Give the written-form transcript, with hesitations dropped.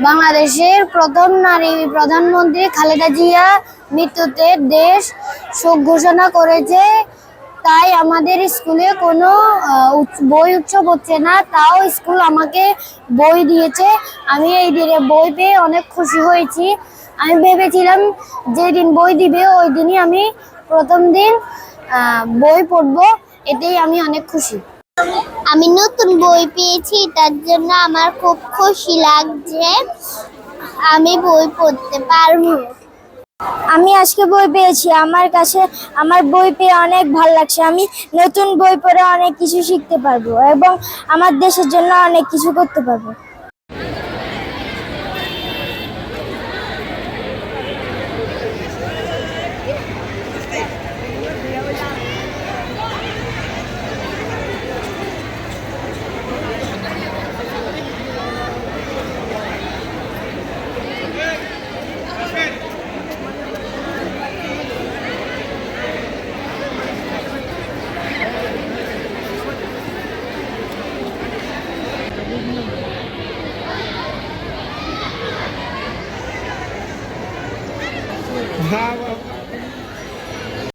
বাংলাদেশের প্রথম নারী প্রধানমন্ত্রী খালেদা জিয়া মৃত্যুতে দেশ শোক ঘোষণা করেছে। তাই আমাদের স্কুলে কোনো বই উৎসব হচ্ছে না, তাও স্কুল আমাকে বই দিয়েছে। আমি এই দিনে বই পেয়ে অনেক খুশি হয়েছি। আমি ভেবেছিলাম যেদিন বই দিবে ওই দিনই আমি প্রথম দিন বই পড়বো, এতেই আমি অনেক খুশি। আমি নতুন বই পেয়েছি, তার জন্য আমার খুব খুশি লাগছে। আমি বই পড়তে পারবো। আমি আজকে বই পেয়েছি, আমার বই পেয়ে অনেক ভালো লাগছে। আমি নতুন বই পড়ে অনেক কিছু শিখতে পারবো এবং আমার দেশের জন্য অনেক কিছু করতে পারবো। वाह वाह